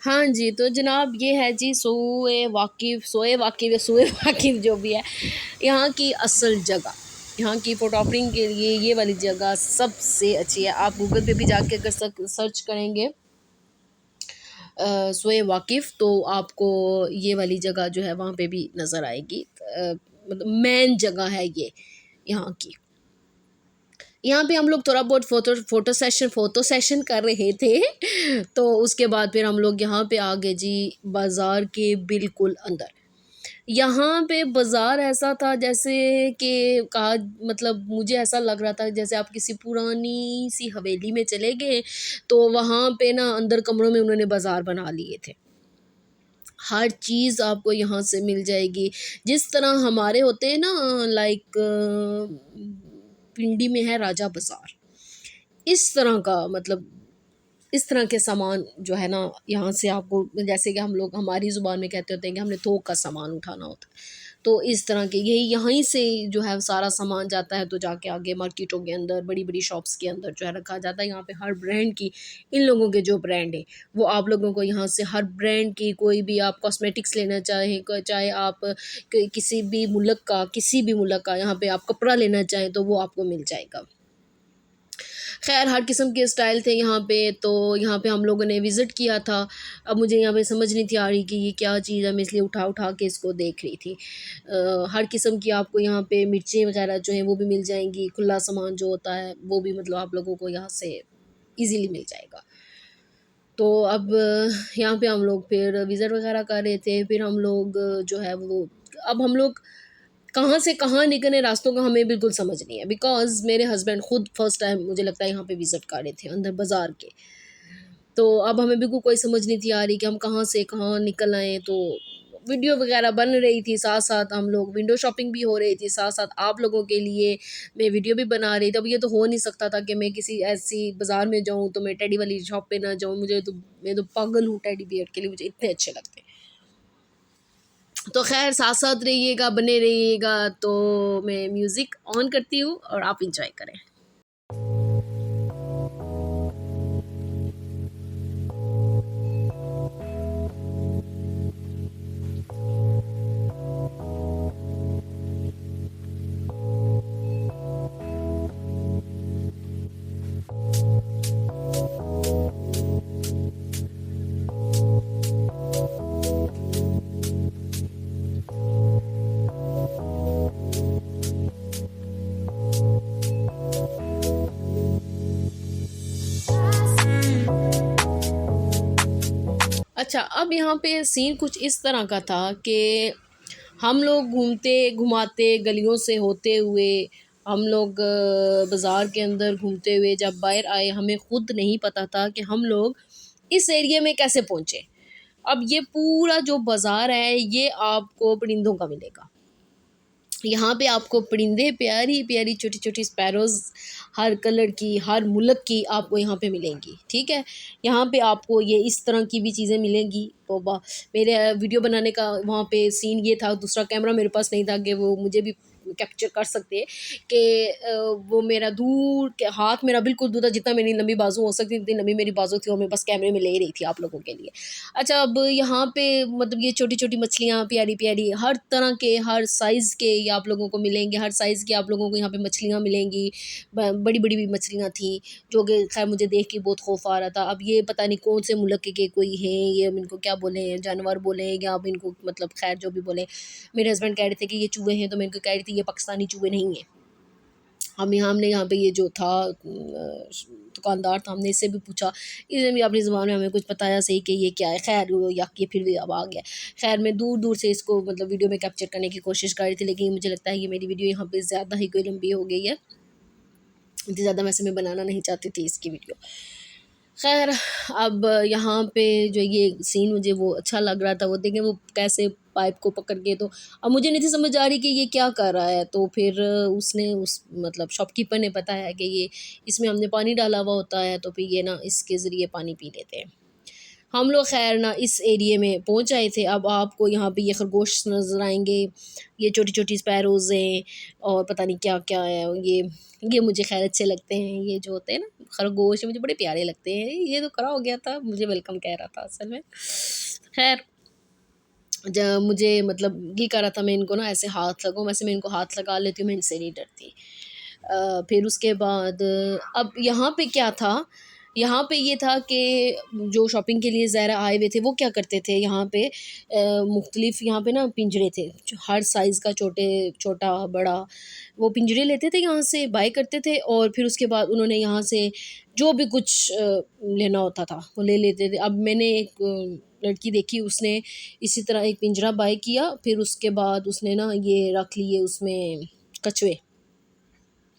हाँ जी, तो जनाब ये है जी सोए वाकिफ़ जो भी है, यहाँ की असल जगह, यहाँ की फ़ोटोग्राफ़िंग के लिए ये वाली जगह सबसे अच्छी है। आप गूगल पे भी जाके अगर सर्च करेंगे सोए वाकिफ़, तो आपको ये वाली जगह जो है वहाँ पे भी नज़र आएगी। मतलब मेन जगह है ये यहाँ की। यहाँ पे हम लोग थोड़ा बहुत फ़ोटो सेशन कर रहे थे तो उसके बाद फिर हम लोग यहाँ पे आ गए जी बाज़ार के बिल्कुल अंदर। यहाँ पे बाज़ार ऐसा था जैसे कि कहा, मतलब मुझे ऐसा लग रहा था जैसे आप किसी पुरानी सी हवेली में चले गए, तो वहाँ पे ना अंदर कमरों में उन्होंने बाज़ार बना लिए थे। हर चीज़ आपको यहाँ से मिल जाएगी। जिस तरह हमारे होते हैं ना, लाइक पिंडी में है राजा बाज़ार, इस तरह का, मतलब इस तरह के सामान जो है ना यहाँ से आपको, जैसे कि हम लोग हमारी ज़ुबान में कहते होते हैं कि हमने थोक का सामान उठाना होता है, तो इस तरह के यही यहीं से जो है सारा सामान जाता है, तो जाके आगे मार्केटों के अंदर बड़ी-बड़ी शॉप्स के अंदर जो है रखा जाता है। यहाँ पे हर ब्रांड की, इन लोगों के जो ब्रांड है वो आप लोगों को यहाँ से हर ब्रांड की, कोई भी आप कॉस्मेटिक्स लेना चाहें, चाहे आप किसी भी मुल्क का यहाँ पे आप कपड़ा लेना चाहें तो वो आपको मिल जाएगा। ख़ैर हर किस्म के स्टाइल थे यहाँ पे, तो यहाँ पे हम लोगों ने विज़िट किया था। अब मुझे यहाँ पे समझ नहीं थी आ रही कि ये क्या चीज़ है, मैं इसलिए उठा के इसको देख रही थी। हर किस्म की आपको यहाँ पे मिर्चें वग़ैरह जो हैं वो भी मिल जाएँगी, खुला सामान जो होता है वो भी मतलब आप लोगों को यहाँ से ईज़िली मिल जाएगा। तो अब यहाँ पे हम लोग फिर विज़िट वग़ैरह कर रहे थे, फिर हम लोग जो है वो, अब हम लोग कहाँ से कहाँ निकले रास्तों का हमें बिल्कुल समझ नहीं है, बिकॉज़ मेरे हस्बैंड खुद फर्स्ट टाइम मुझे लगता है यहाँ पे विज़िट कर रहे थे अंदर बाज़ार के। तो अब हमें बिल्कुल कोई समझ नहीं थी आ रही कि हम कहाँ से कहाँ निकल आएँ, तो वीडियो वग़ैरह बन रही थी, साथ-साथ हम लोग विंडो शॉपिंग भी हो रही थी, साथ-साथ आप लोगों के लिए मैं वीडियो भी बना रही थी। अब ये तो हो नहीं सकता था कि मैं किसी ऐसी बाज़ार में जाऊँ तो मैं टेडी वाली शॉप पे ना जाऊँ, मैं तो पागल हूँ टेडी बियर के लिए, मुझे इतने अच्छे लगते हैं। तो ख़ैर साथ-साथ रहिएगा, बने रहिएगा, तो मैं म्यूज़िक ऑन करती हूँ और आप एन्जॉय करें। अच्छा, अब यहाँ पे सीन कुछ इस तरह का था कि हम लोग घूमते-घुमाते गलियों से होते हुए, हम लोग बाज़ार के अंदर घूमते हुए जब बाहर आए, हमें खुद नहीं पता था कि हम लोग इस एरिये में कैसे पहुँचे। अब ये पूरा जो बाज़ार है, ये आपको परिंदों का मिलेगा। यहाँ पे आपको परिंदे, प्यारी-प्यारी छोटी-छोटी स्पैरोज़, हर कलर की, हर मुल्क की आपको यहाँ पे मिलेंगी, ठीक है? यहाँ पे आपको ये इस तरह की भी चीज़ें मिलेंगी। तो मेरे वीडियो बनाने का वहाँ पे सीन ये था, दूसरा कैमरा मेरे पास नहीं था कि वो मुझे भी कैप्चर कर सकते कि वो मेरा दूर के हाथ मेरा बिल्कुल दूर था, जितना मेरी लंबी बाजू हो सकती थी, इतनी लंबी मेरी बाजू थी और मैं बस कैमरे में ले ही रही थी आप लोगों के लिए। अच्छा, अब यहाँ पे मतलब ये छोटी-छोटी मछलियाँ प्यारी-प्यारी हर तरह के, हर साइज़ के ये आप लोगों को मिलेंगे, हर साइज़ की आप लोगों को यहाँ पे मछलियाँ मिलेंगी। ब बड़ी-बड़ी भी मछलियाँ थी, जो कि ख़ैर मुझे देख के बहुत खौफ़ आ रहा था। अब ये पता नहीं कौन से मुल्क के कोई हैं, ये हम इनको क्या बोलें, जानवर बोलें या अब इनको मतलब ख़ैर जो भी बोलें। मेरे हस्बैंड कह रहे थे कि ये चूहे हैं, तो मैं इनको कह रही थी ये पाकिस्तानी चूहे नहीं हैं। हमने यहाँ पे ये जो था दुकानदार था, हमने इससे भी पूछा, इसने भी अपनी ज़ुबान में हमें कुछ बताया सही कि ये क्या है। ख़ैर वो यक ये फिर भी अब आ गया। ख़ैर मैं दूर-दूर से इसको मतलब वीडियो में कैप्चर करने की कोशिश कर रही थी, लेकिन मुझे लगता है ये मेरी वीडियो यहाँ पे ज़्यादा ही कोई लंबी हो गई है। इतनी ज़्यादा वैसे मैं बनाना नहीं चाहती थी इसकी वीडियो। ख़ैर अब यहाँ पे जो ये सीन मुझे वो अच्छा लग रहा था, वो देखें वो कैसे पाइप को पकड़ के, तो अब मुझे नहीं थी समझ आ रही कि ये क्या कर रहा है। तो फिर उसने उस मतलब शॉपकीपर ने बताया कि ये इसमें हमने पानी डाला हुआ होता है, तो फिर ये ना इसके ज़रिए पानी पी लेते हैं। हम लोग ख़ैर ना इस एरिए में पहुँच आए थे। अब आपको यहाँ पे ये खरगोश नज़र आएँगे, ये छोटी-छोटी स्पैरोज़ हैं और पता नहीं क्या-क्या है। ये मुझे ख़ैर अच्छे लगते हैं, ये जो होते हैं ना खरगोश मुझे बड़े प्यारे लगते हैं। ये तो खड़ा हो गया था, मुझे वेलकम कह रहा था असल में। ख़ैर जब मुझे मतलब ये कर रहा था मैं इनको ना ऐसे हाथ लगाऊँ, वैसे मैं इनको हाथ लगा लेती हूँ, मैं इनसे नहीं डरती। फिर उसके बाद अब यहाँ पे क्या था, यहाँ पे ये था कि जो शॉपिंग के लिए ज़ायरा आए हुए थे वो क्या करते थे, यहाँ पे मुख्तलिफ़ यहाँ पे ना पिंजरे थे जो हर साइज़ का, छोटा बड़ा, वो पिंजरे लेते थे यहाँ से, बाय करते थे और फिर उसके बाद उन्होंने यहाँ से जो भी कुछ लेना होता था वो ले लेते थे। अब मैंने एक लड़की देखी, उसने इसी तरह एक पिंजरा बाय किया, फिर उसके बाद उसने ना ये रख लिए उसमें कछुए,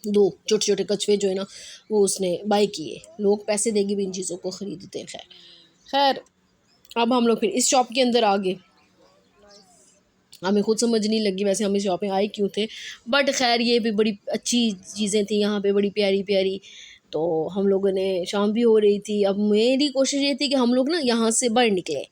2 छोटे-छोटे कछुए जो है ना वो उसने बाय किए। लोग पैसे देके भी इन चीज़ों को खरीदते हैं। ख़ैर अब हम लोग फिर इस शॉप के अंदर आ गए। हमें खुद समझ नहीं लगी वैसे हम इस शॉप में आए क्यों थे, बट ख़ैर ये भी बड़ी अच्छी चीज़ें थी यहाँ पे, बड़ी प्यारी-प्यारी। तो हम लोगों ने, शाम भी हो रही थी, अब मेरी कोशिश ये थी कि हम लोग ना यहाँ से बाहर निकले।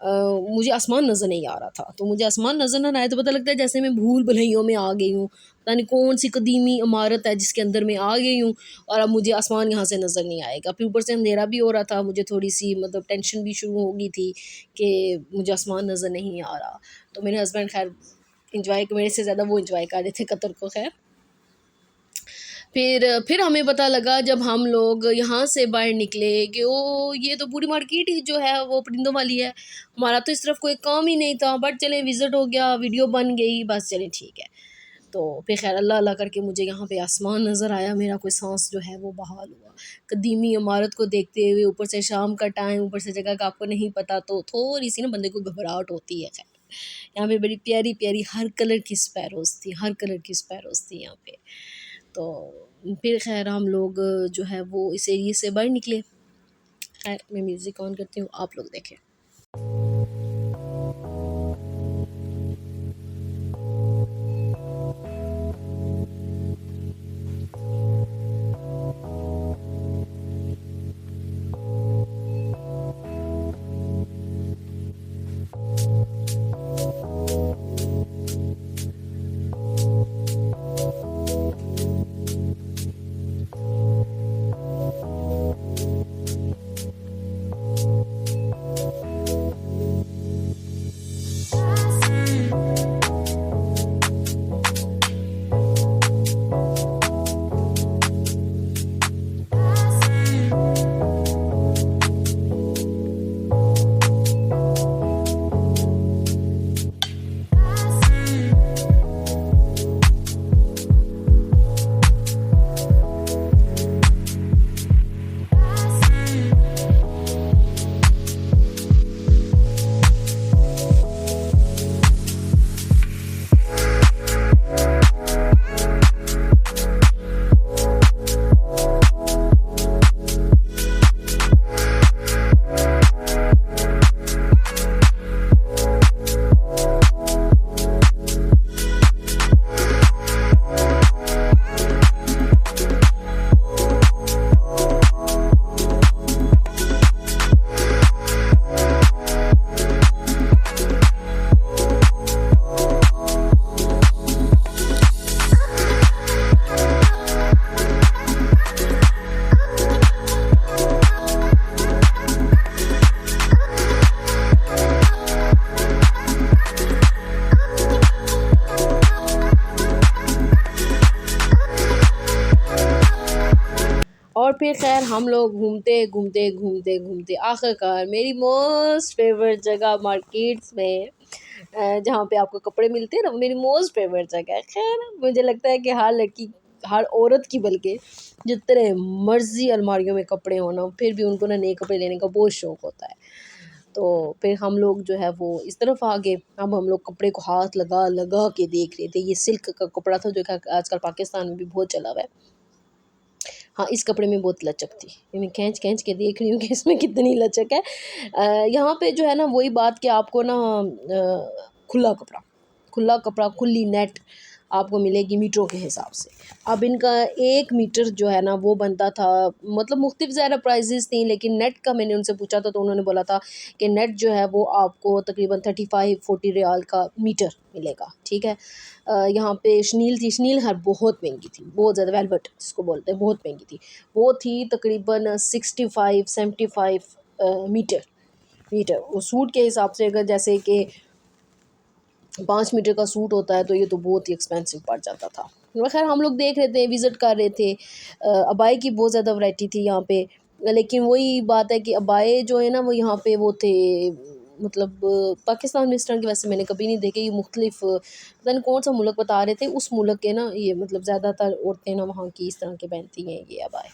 मुझे आसमान नज़र नहीं आ रहा था, तो मुझे आसमान नज़र ना आए तो पता लगता है जैसे मैं भूल-भुलैयों में आ गई हूँ। पता नहीं कौन-सी कदीमी इमारत है जिसके अंदर मैं आ गई हूँ और अब मुझे आसमान यहाँ से नज़र नहीं आएगा। फिर ऊपर से अंधेरा भी हो रहा था, मुझे थोड़ी-सी मतलब टेंशन भी शुरू हो गई थी कि मुझे आसमान नज़र नहीं आ रहा। तो मेरे हस्बैंड ख़ैर एन्जॉय, मेरे से ज़्यादा वो एन्जॉय कर रहे थे कतर को। ख़ैर फिर हमें पता लगा जब हम लोग यहाँ से बाहर निकले कि ओ ये तो पूरी मार्केट ही जो है वो परिंदों वाली है। हमारा तो इस तरफ कोई काम ही नहीं था, बट चलें विज़िट हो गया, वीडियो बन गई, बस चलें ठीक है। तो फिर ख़ैर अल्लाह अल्लाह करके मुझे यहाँ पे आसमान नज़र आया, मेरा कोई साँस जो है वो बहाल हुआ। कदीमी इमारत को देखते हुए, ऊपर से शाम का टाइम, ऊपर से जगह का आपको नहीं पता, तो थोड़ी-सी ना बंदे को घबराहट होती है। ख़ैर यहाँ पे बड़ी प्यारी-प्यारी हर कलर की स्पैरोज़ थी, हर कलर की स्पैरोज़ थी यहाँ पे। तो फिर ख़ैर हम लोग जो है वो इस एरिए से बाहर निकले। ख़ैर मैं म्यूज़िक ऑन करती हूँ, आप लोग देखें। और फिर ख़ैर हम लोग घूमते आखिरकार मेरी मोस्ट फेवरेट जगह मार्केट्स में, जहाँ पे आपको कपड़े मिलते हैं ना, वो मेरी मोस्ट फेवरेट जगह है। ख़ैर मुझे लगता है कि हर लड़की, हर औरत की बल्कि, जितने मर्ज़ी अलमारियों में कपड़े हो ना, फिर भी उनको ना नए कपड़े लेने का बहुत शौक़ होता है। तो फिर हम लोग जो है वो इस तरफ आ गए। अब हम लोग कपड़े को हाथ लगा लगा के देख रहे थे। ये सिल्क का कपड़ा था जो कि आजकल पाकिस्तान में भी बहुत चला हुआ है। हाँ, इस कपड़े में बहुत लचक थी। मैं खींच के देख रही हूँ कि इसमें कितनी लचक है। यहाँ पे जो है ना वही बात कि आपको ना खुला कपड़ा, खुली नेट आपको मिलेगी मीटरों के हिसाब से। अब इनका 1 मीटर जो है ना वो बनता था, मतलब मुख्तलिफ ज़्यादा प्राइसेस थी, लेकिन नेट का मैंने उनसे पूछा था तो उन्होंने बोला था कि नेट जो है वो आपको तकरीबन 35-40 रियाल का मीटर मिलेगा, ठीक है। यहाँ पे शनील हर बहुत महंगी थी, बहुत ज़्यादा, वेलवेट जिसको बोलते हैं, बहुत महंगी थी। वो थी तकरीबन 65-75 मीटर मीटर। वो सूट के हिसाब से अगर जैसे कि 5 मीटर का सूट होता है तो ये तो बहुत ही एक्सपेंसिव पड़ जाता था। खैर हम लोग देख रहे थे, विज़िट कर रहे थे। अबाए की बहुत ज़्यादा वैरायटी थी यहाँ पे, लेकिन वही बात है कि अबाए जो है ना वो यहाँ पे वो थे, मतलब पाकिस्तान में इस तरह के वैसे मैंने कभी नहीं देखे। ये मुख्तलिफ पता नहीं कौन सा मुल्क बता रहे थे, उस मुल्क के ना ये मतलब ज़्यादातर औरतें ना वहाँ की इस तरह के पहनती हैं ये अबाए।